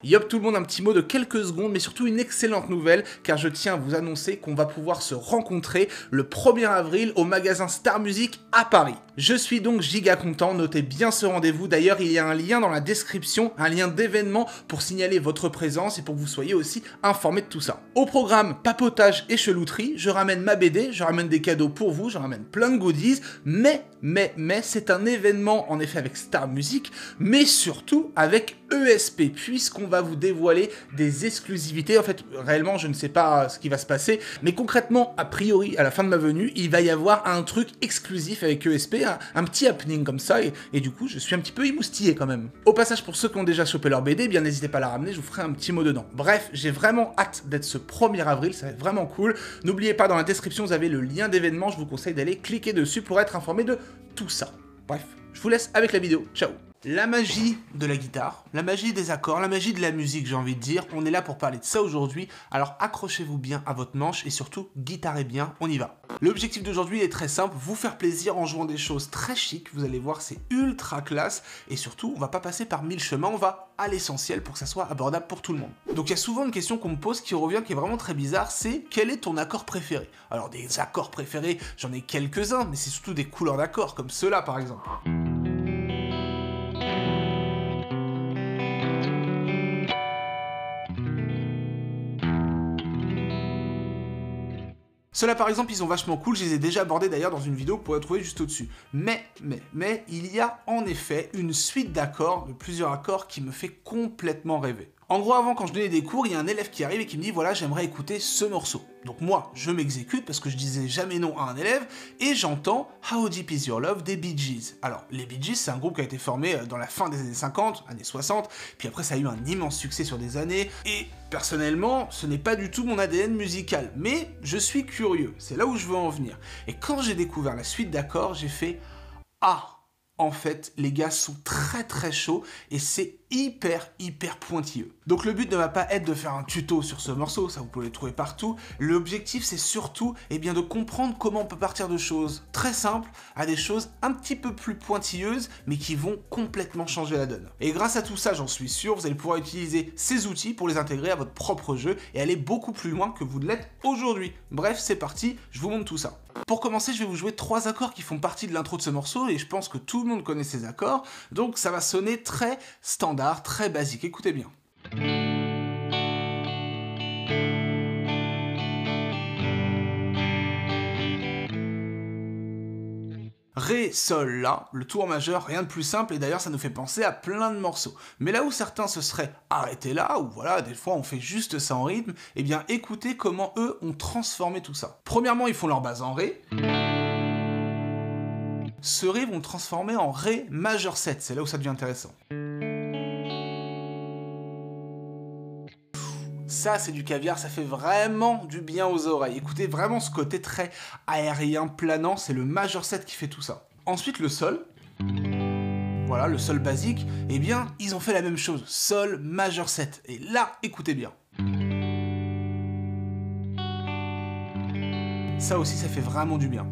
Yop tout le monde, un petit mot de quelques secondes, mais surtout une excellente nouvelle, car je tiens à vous annoncer qu'on va pouvoir se rencontrer le 1er avril au magasin Star Music à Paris. Je suis donc giga content, notez bien ce rendez-vous, d'ailleurs il y a un lien dans la description, un lien d'événement pour signaler votre présence et pour que vous soyez aussi informés de tout ça. Au programme, papotage et chelouterie, je ramène ma BD, je ramène des cadeaux pour vous, je ramène plein de goodies, mais c'est un événement en effet avec Star Music, mais surtout avec ESP, puisqu'on va vous dévoiler des exclusivités. En fait, réellement, je ne sais pas ce qui va se passer, mais concrètement, a priori, à la fin de ma venue, il va y avoir un truc exclusif avec ESP, un petit happening comme ça, et du coup, je suis un petit peu émoustillé quand même. Au passage, pour ceux qui ont déjà chopé leur BD, bien n'hésitez pas à la ramener, je vous ferai un petit mot dedans. Bref, j'ai vraiment hâte d'être ce 1er avril, ça va être vraiment cool. N'oubliez pas, dans la description, vous avez le lien d'événement, je vous conseille d'aller cliquer dessus pour être informé de tout ça. Bref, je vous laisse avec la vidéo, ciao. La magie de la guitare, la magie des accords, la magie de la musique, j'ai envie de dire. On est là pour parler de ça aujourd'hui, alors accrochez-vous bien à votre manche et surtout, guitarez bien, on y va. L'objectif d'aujourd'hui est très simple, vous faire plaisir en jouant des choses très chic, vous allez voir c'est ultra classe, et surtout on va pas passer par 1000 chemins, on va à l'essentiel pour que ça soit abordable pour tout le monde. Donc il y a souvent une question qu'on me pose qui revient, qui est vraiment très bizarre, c'est quel est ton accord préféré? Alors des accords préférés, j'en ai quelques-uns, mais c'est surtout des couleurs d'accords, comme ceux-là par exemple. Ceux-là par exemple, ils sont vachement cool, je les ai déjà abordés d'ailleurs dans une vidéo que vous pourrez trouver juste au-dessus. Mais, il y a en effet une suite d'accords, de plusieurs accords qui me fait complètement rêver. En gros, avant, quand je donnais des cours, il y a un élève qui arrive et qui me dit « Voilà, j'aimerais écouter ce morceau ». Donc moi, je m'exécute parce que je disais jamais non à un élève, et j'entends « How Deep Is Your Love » des Bee Gees. Alors, les Bee Gees, c'est un groupe qui a été formé dans la fin des années 50, années 60, puis après ça a eu un immense succès sur des années, et personnellement, ce n'est pas du tout mon ADN musical, mais je suis curieux, c'est là où je veux en venir. Et quand j'ai découvert la suite d'accords, j'ai fait « Ah !» En fait, les gars sont très chauds et c'est hyper pointilleux. Donc le but ne va pas être de faire un tuto sur ce morceau, ça vous pouvez le trouver partout. L'objectif c'est surtout de comprendre comment on peut partir de choses très simples à des choses un petit peu plus pointilleuses mais qui vont complètement changer la donne. Et grâce à tout ça, j'en suis sûr, vous allez pouvoir utiliser ces outils pour les intégrer à votre propre jeu et aller beaucoup plus loin que vous ne l'êtes aujourd'hui. Bref, c'est parti, je vous montre tout ça. Pour commencer, je vais vous jouer 3 accords qui font partie de l'intro de ce morceau et je pense que tout le monde connaît ces accords, donc ça va sonner très standard, très basique. Écoutez bien. Ré, Sol, La, le tour majeur, rien de plus simple, et d'ailleurs ça nous fait penser à plein de morceaux. Mais là où certains se seraient arrêtés là, ou voilà, des fois on fait juste ça en rythme, eh bien écoutez comment eux ont transformé tout ça. Premièrement, ils font leur base en Ré. Ce Ré vont le transformer en Ré majeur 7, c'est là où ça devient intéressant. Ça, c'est du caviar, ça fait vraiment du bien aux oreilles. Écoutez vraiment ce côté très aérien, planant, c'est le majeur 7 qui fait tout ça. Ensuite, le Sol. Voilà, le Sol basique. Eh bien, ils ont fait la même chose. Sol, majeur 7. Et là, écoutez bien. Ça aussi, ça fait vraiment du bien.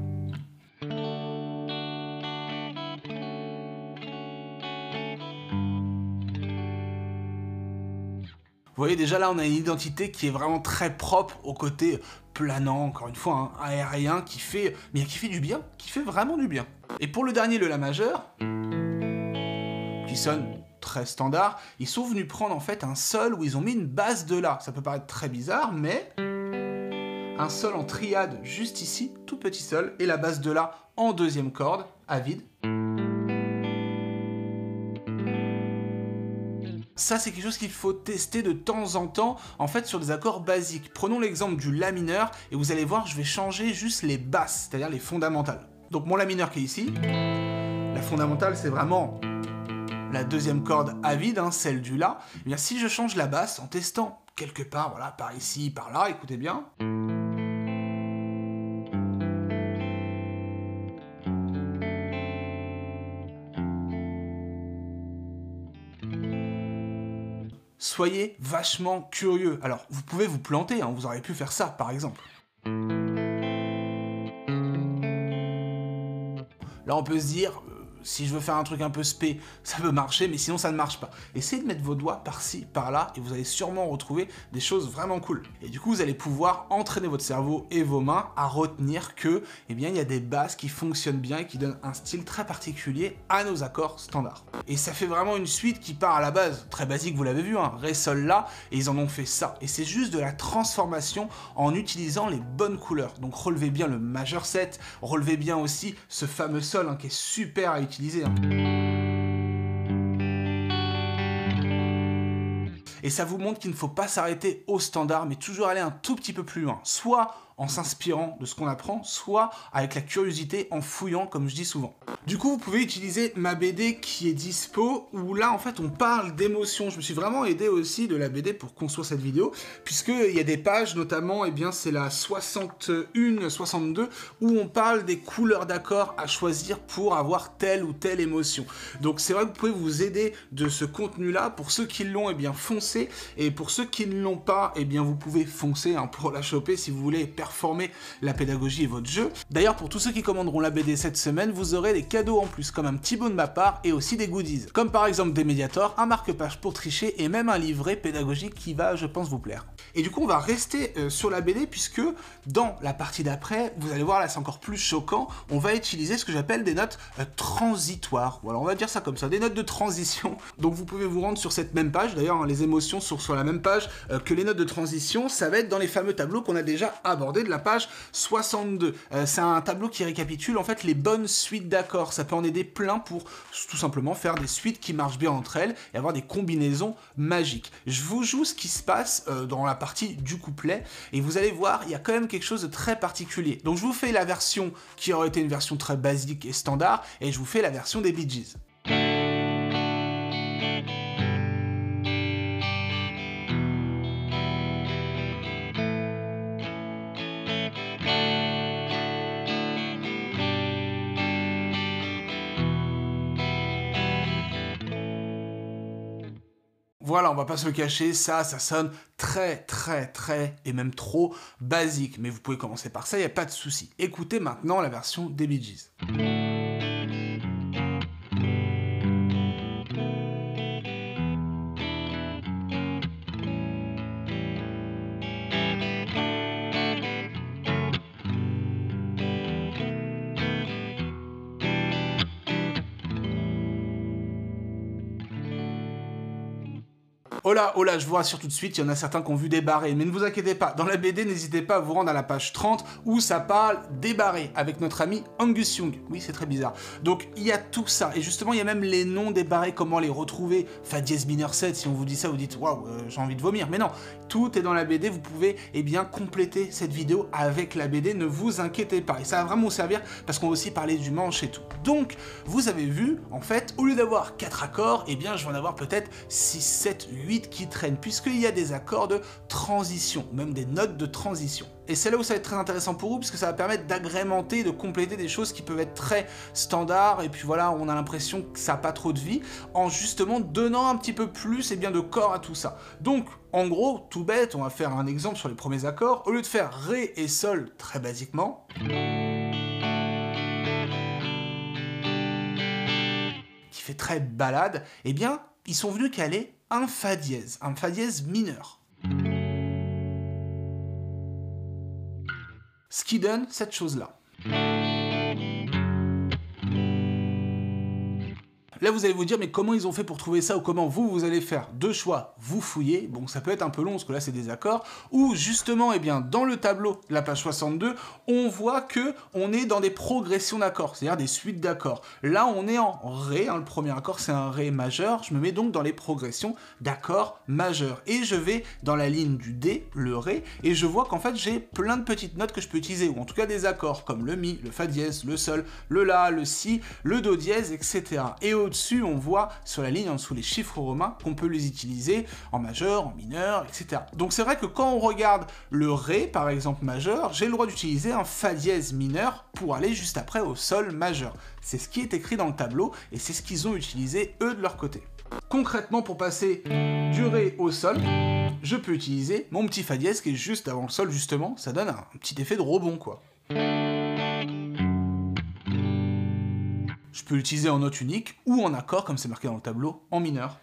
Vous voyez, déjà là, on a une identité qui est vraiment très propre au côté planant, encore une fois, hein, aérien, qui fait du bien, qui fait vraiment du bien. Et pour le dernier, le La majeur, qui sonne très standard, ils sont venus prendre en fait un Sol où ils ont mis une base de La. Ça peut paraître très bizarre, mais un Sol en triade juste ici, tout petit Sol, et la base de La en deuxième corde, à vide. Ça, c'est quelque chose qu'il faut tester de temps en temps, en fait, sur des accords basiques. Prenons l'exemple du La mineur, et vous allez voir, je vais changer juste les basses, c'est-à-dire les fondamentales. Donc mon La mineur qui est ici, la fondamentale, c'est vraiment la deuxième corde à vide, hein, celle du La. Eh bien, si je change la basse en testant quelque part, voilà, par ici, par là, écoutez bien. Soyez vachement curieux. Alors, vous pouvez vous planter, hein, vous auriez pu faire ça, par exemple. Là, on peut se dire, si je veux faire un truc un peu spé, ça peut marcher, mais sinon ça ne marche pas. Essayez de mettre vos doigts par-ci, par-là, et vous allez sûrement retrouver des choses vraiment cool. Et du coup, vous allez pouvoir entraîner votre cerveau et vos mains à retenir que, eh bien, il y a des bases qui fonctionnent bien et qui donnent un style très particulier à nos accords standards. Et ça fait vraiment une suite qui part à la base, très basique, vous l'avez vu, hein, Ré, Sol, La, et ils en ont fait ça. Et c'est juste de la transformation en utilisant les bonnes couleurs. Donc relevez bien le majeur 7, relevez bien aussi ce fameux Sol hein, qui est super à utiliser. Hein. Et ça vous montre qu'il ne faut pas s'arrêter au standard, mais toujours aller un tout petit peu plus loin. Soit en s'inspirant de ce qu'on apprend, soit avec la curiosité, en fouillant, comme je dis souvent. Du coup, vous pouvez utiliser ma BD qui est dispo, où là, en fait, on parle d'émotions. Je me suis vraiment aidé aussi de la BD pour construire cette vidéo, puisqu'il y a des pages, notamment, eh bien, c'est la 61, 62, où on parle des couleurs d'accords à choisir pour avoir telle ou telle émotion. Donc, c'est vrai que vous pouvez vous aider de ce contenu-là. Pour ceux qui l'ont, eh bien, foncez. Et pour ceux qui ne l'ont pas, eh bien, vous pouvez foncer hein, pour la choper si vous voulez performer la pédagogie et votre jeu. D'ailleurs, pour tous ceux qui commanderont la BD cette semaine, vous aurez des cadeaux en plus, comme un petit mot de ma part et aussi des goodies, comme par exemple des Mediator, un marque-page pour tricher et même un livret pédagogique qui va, je pense, vous plaire. Et du coup, on va rester sur la BD puisque dans la partie d'après, vous allez voir là, c'est encore plus choquant, on va utiliser ce que j'appelle des notes transitoires. Voilà, on va dire ça comme ça, des notes de transition. Donc vous pouvez vous rendre sur cette même page, d'ailleurs, hein, les émotions sont sur la même page que les notes de transition, ça va être dans les fameux tableaux qu'on a déjà abordés de la page 62. C'est un tableau qui récapitule en fait les bonnes suites d'accords. Ça peut en aider plein pour tout simplement faire des suites qui marchent bien entre elles et avoir des combinaisons magiques. Je vous joue ce qui se passe dans la partie du couplet et vous allez voir, il y a quand même quelque chose de très particulier. Donc je vous fais la version qui aurait été une version très basique et standard et je vous fais la version des Bee Gees. Voilà, on va pas se le cacher, ça sonne très et même trop basique. Mais vous pouvez commencer par ça, il n'y a pas de souci. Écoutez maintenant la version des Bee Gees. Oh là, je vous rassure tout de suite, il y en a certains qui ont vu des barrés, mais ne vous inquiétez pas, dans la BD, n'hésitez pas à vous rendre à la page 30 où ça parle des barrés avec notre ami Angus Young. Oui, c'est très bizarre. Donc, il y a tout ça, et justement, il y a même les noms des barrés, comment les retrouver. Fa dièse mineur 7, si on vous dit ça, vous dites waouh, j'ai envie de vomir. Mais non, tout est dans la BD, vous pouvez eh bien compléter cette vidéo avec la BD, ne vous inquiétez pas. Et ça va vraiment vous servir parce qu'on va aussi parler du manche et tout. Donc, vous avez vu, en fait, au lieu d'avoir 4 accords, eh bien, je vais en avoir peut-être 6, 7, 8 qui traînent, puisqu'il y a des accords de transition, même des notes de transition. Et c'est là où ça va être très intéressant pour vous, puisque ça va permettre d'agrémenter, de compléter des choses qui peuvent être très standards, et puis voilà, on a l'impression que ça n'a pas trop de vie, en justement donnant un petit peu plus et bien, de corps à tout ça. Donc, en gros, tout bête, on va faire un exemple sur les premiers accords. Au lieu de faire Ré et Sol, très basiquement, qui fait très balade, eh bien, ils sont venus caler un Fa dièse mineur. Ce qui donne cette chose-là. Là, vous allez vous dire, mais comment ils ont fait pour trouver ça ou comment vous allez faire? Deux choix, vous fouillez, bon, ça peut être un peu long parce que là, c'est des accords, ou justement, eh bien, dans le tableau de la page 62, on voit que on est dans des progressions d'accords, c'est-à-dire des suites d'accords. Là, on est en Ré, hein, le premier accord, c'est un Ré majeur, je me mets donc dans les progressions d'accords majeurs. Et je vais dans la ligne du D, le Ré, et je vois qu'en fait, j'ai plein de petites notes que je peux utiliser, ou en tout cas des accords, comme le Mi, le Fa dièse, le Sol, le La, le Si, le Do dièse, etc. Et au-dessus, on voit sur la ligne en dessous les chiffres romains qu'on peut les utiliser en majeur, en mineur, etc. Donc c'est vrai que quand on regarde le Ré, par exemple majeur, j'ai le droit d'utiliser un Fa dièse mineur pour aller juste après au Sol majeur. C'est ce qui est écrit dans le tableau et c'est ce qu'ils ont utilisé eux de leur côté. Concrètement, pour passer du Ré au Sol, je peux utiliser mon petit Fa dièse qui est juste avant le Sol justement, ça donne un petit effet de rebond quoi. Je peux l'utiliser en note unique ou en accord, comme c'est marqué dans le tableau, en mineur.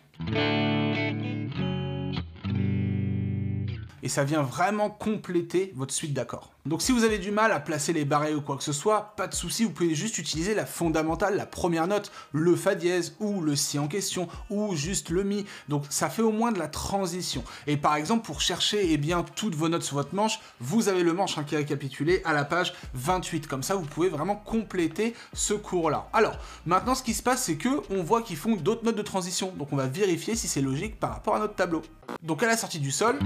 Et ça vient vraiment compléter votre suite d'accords. Donc si vous avez du mal à placer les barrés ou quoi que ce soit, pas de souci, vous pouvez juste utiliser la fondamentale, la première note, le fa dièse ou le si en question ou juste le mi. Donc ça fait au moins de la transition. Et par exemple pour chercher toutes vos notes sur votre manche, vous avez le manche qui est récapitulé à la page 28. Comme ça vous pouvez vraiment compléter ce cours-là. Alors maintenant ce qui se passe c'est que on voit qu'ils font d'autres notes de transition. Donc on va vérifier si c'est logique par rapport à notre tableau. Donc à la sortie du sol,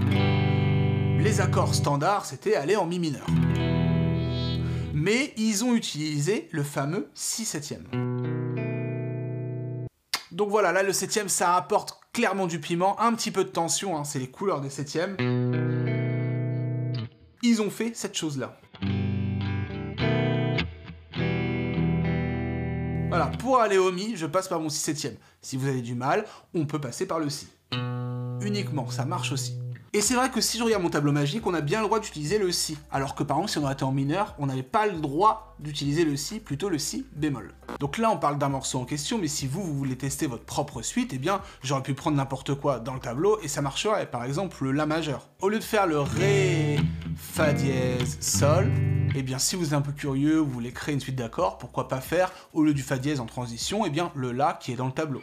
les accords standards, c'était aller en mi mineur. Mais ils ont utilisé le fameux si septième. Donc voilà, là le septième, ça apporte clairement du piment, un petit peu de tension, hein, c'est les couleurs des septièmes. Ils ont fait cette chose-là. Voilà, pour aller au mi, je passe par mon si septième. Si vous avez du mal, on peut passer par le si. Uniquement, ça marche aussi. Et c'est vrai que si je regarde mon tableau magique, on a bien le droit d'utiliser le si. Alors que par exemple, si on aurait été en mineur, on n'avait pas le droit d'utiliser le si, plutôt le si bémol. Donc là, on parle d'un morceau en question, mais si vous voulez tester votre propre suite, j'aurais pu prendre n'importe quoi dans le tableau et ça marcherait. Par exemple, le la majeur. Au lieu de faire le ré, fa dièse, sol, si vous êtes un peu curieux, vous voulez créer une suite d'accords, pourquoi pas faire, au lieu du fa dièse en transition, le la qui est dans le tableau.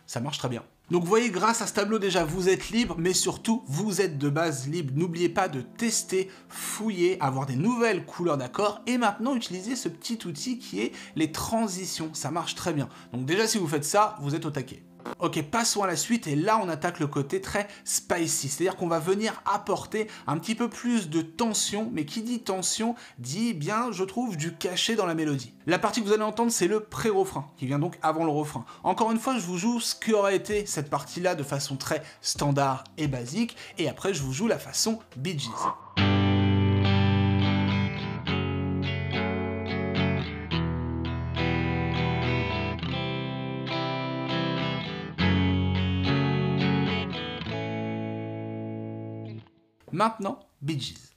Ça marche très bien. Donc vous voyez, grâce à ce tableau déjà, vous êtes libre, mais surtout, vous êtes de base libre. N'oubliez pas de tester, fouiller, avoir des nouvelles couleurs d'accords, et maintenant utiliser ce petit outil qui est les transitions. Ça marche très bien. Donc déjà, si vous faites ça, vous êtes au taquet. Ok, passons à la suite, et là on attaque le côté très spicy, c'est-à-dire qu'on va venir apporter un petit peu plus de tension, mais qui dit tension, dit je trouve, du cachet dans la mélodie. La partie que vous allez entendre, c'est le pré-refrain, qui vient donc avant le refrain. Encore une fois, je vous joue ce qu'aurait été cette partie-là de façon très standard et basique, et après je vous joue la façon Bee Gees. Maintenant, Bee Gees.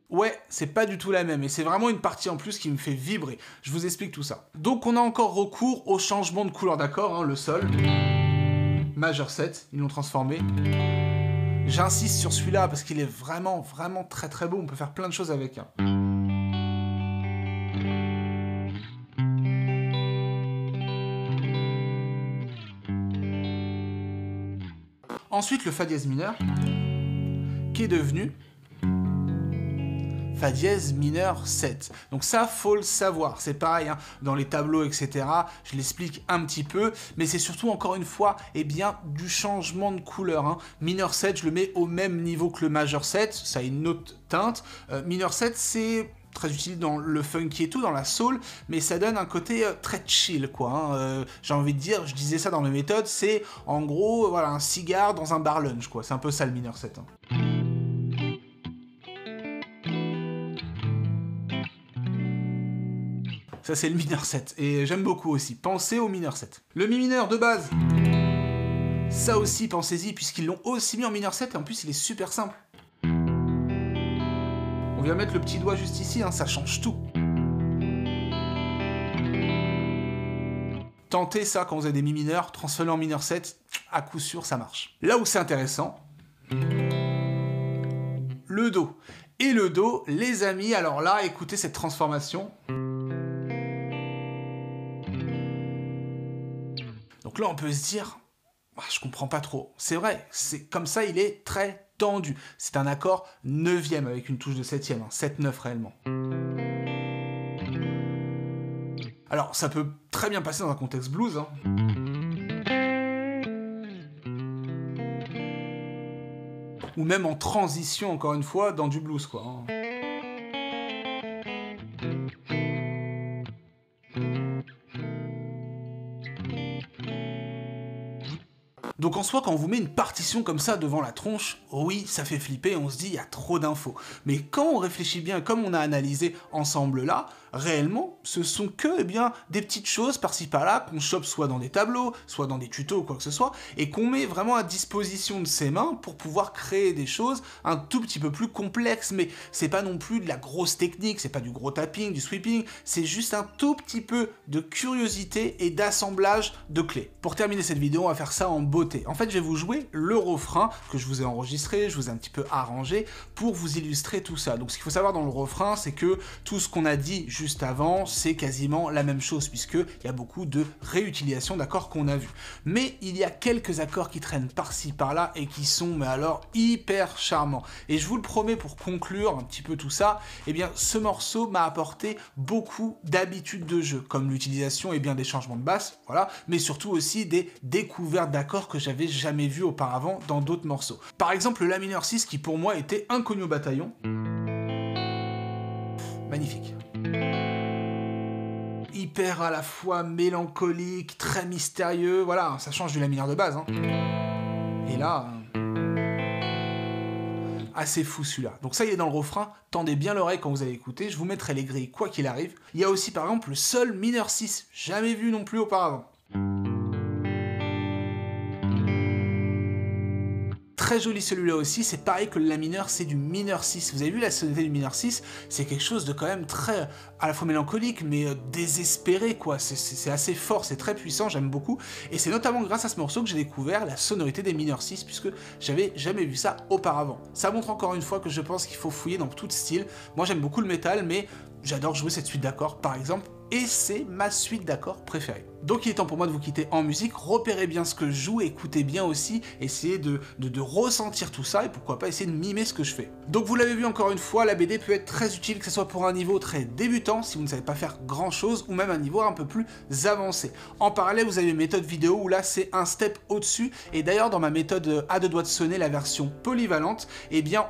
Ouais, c'est pas du tout la même, et c'est vraiment une partie en plus qui me fait vibrer. Je vous explique tout ça. Donc on a encore recours au changement de couleur d'accord, le sol. Majeur 7, ils l'ont transformé. J'insiste sur celui-là parce qu'il est vraiment très très beau, on peut faire plein de choses avec. Ensuite, le fa dièse mineur, qui est devenu fa dièse mineur 7. Donc ça, faut le savoir. C'est pareil, dans les tableaux, etc. Je l'explique un petit peu, mais c'est surtout, encore une fois, du changement de couleur. Mineur 7, je le mets au même niveau que le majeur 7. Ça a une autre teinte. Mineur 7, c'est très utile dans le funky et tout, dans la soul, mais ça donne un côté très chill, quoi. J'ai envie de dire, je disais ça dans mes méthodes, c'est en gros, voilà, un cigare dans un bar lunch, quoi. C'est un peu ça le mineur 7. Ça, c'est le mineur 7, et j'aime beaucoup aussi. Pensez au mineur 7. Le mi mineur de base, ça aussi, pensez-y, puisqu'ils l'ont aussi mis en mineur 7, et en plus, il est super simple. On vient mettre le petit doigt juste ici, ça change tout. Tentez ça quand vous avez des mi mineurs, transformez en mineur 7, à coup sûr, ça marche. Là où c'est intéressant, le do. Et le do, les amis, alors là, écoutez cette transformation. Donc là, on peut se dire, je comprends pas trop. C'est vrai, c'est comme ça, il est très tendu. C'est un accord 9e avec une touche de 7e, 7-9 réellement. Alors, ça peut très bien passer dans un contexte blues. Ou même en transition, encore une fois, dans du blues, quoi. Donc en soi, quand on vous met une partition comme ça devant la tronche, oui, ça fait flipper, on se dit il y a trop d'infos. Mais quand on réfléchit bien, comme on a analysé ensemble là, réellement, ce sont que des petites choses par-ci par-là qu'on chope soit dans des tableaux, soit dans des tutos ou quoi que ce soit, et qu'on met vraiment à disposition de ses mains pour pouvoir créer des choses un tout petit peu plus complexes. Mais c'est pas non plus de la grosse technique, c'est pas du gros tapping, du sweeping, c'est juste un tout petit peu de curiosité et d'assemblage de clés. Pour terminer cette vidéo, on va faire ça en beauté. En fait, je vais vous jouer le refrain que je vous ai enregistré, je vous ai un petit peu arrangé pour vous illustrer tout ça. Donc ce qu'il faut savoir dans le refrain, c'est que tout ce qu'on a dit juste avant, c'est quasiment la même chose, puisqu'il y a beaucoup de réutilisation d'accords qu'on a vus. Mais il y a quelques accords qui traînent par-ci, par-là, et qui sont, mais alors, hyper charmants. Et je vous le promets, pour conclure un petit peu tout ça, ce morceau m'a apporté beaucoup d'habitudes de jeu, comme l'utilisation des changements de basse, voilà, mais surtout aussi des découvertes d'accords que j'avais jamais vus auparavant dans d'autres morceaux. Par exemple, le La mineur 6, qui pour moi était inconnu au bataillon. Magnifique. Hyper à la fois mélancolique, très mystérieux, voilà, ça change du La mineur de base. Hein. Et là, assez fou celui-là. Donc ça, il est dans le refrain, tendez bien l'oreille quand vous allez écouter, je vous mettrai les grilles quoi qu'il arrive. Il y a aussi par exemple le Sol mineur 6, jamais vu non plus auparavant. Très joli celui-là aussi, c'est pareil que le La mineur, c'est du mineur 6. Vous avez vu la sonorité du mineur 6, c'est quelque chose de quand même très, à la fois mélancolique, mais désespéré, quoi. C'est assez fort, c'est très puissant, j'aime beaucoup. Et c'est notamment grâce à ce morceau que j'ai découvert la sonorité des mineurs 6, puisque j'avais jamais vu ça auparavant. Ça montre encore une fois que je pense qu'il faut fouiller dans tout style. Moi j'aime beaucoup le métal, mais j'adore jouer cette suite d'accords, par exemple, et c'est ma suite d'accords préférée. Donc il est temps pour moi de vous quitter en musique, repérez bien ce que je joue, écoutez bien aussi, essayez de ressentir tout ça, et pourquoi pas essayer de mimer ce que je fais. Donc vous l'avez vu encore une fois, la BD peut être très utile, que ce soit pour un niveau très débutant, si vous ne savez pas faire grand chose, ou même un niveau un peu plus avancé. En parallèle, vous avez une méthode vidéo où là c'est un step au-dessus, et d'ailleurs dans ma méthode à deux doigts de sonner, la version polyvalente,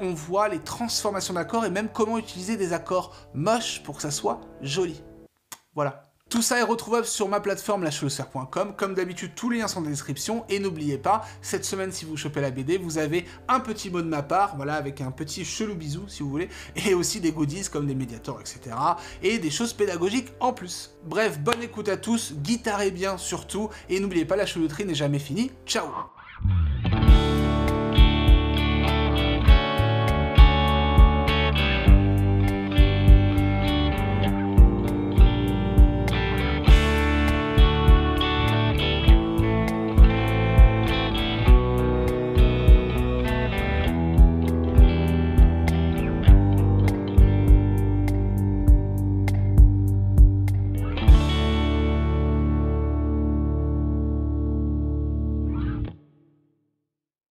on voit les transformations d'accords et même comment utiliser des accords moches pour que ça soit joli. Voilà. Tout ça est retrouvable sur ma plateforme lachelosphère.com. Comme d'habitude, tous les liens sont dans la description. Et n'oubliez pas, cette semaine, si vous chopez la BD, vous avez un petit mot de ma part, voilà, avec un petit chelou bisou, si vous voulez, et aussi des goodies comme des médiators, etc. Et des choses pédagogiques en plus. Bref, bonne écoute à tous, guitarez bien surtout, et n'oubliez pas, la chelouterie n'est jamais finie. Ciao!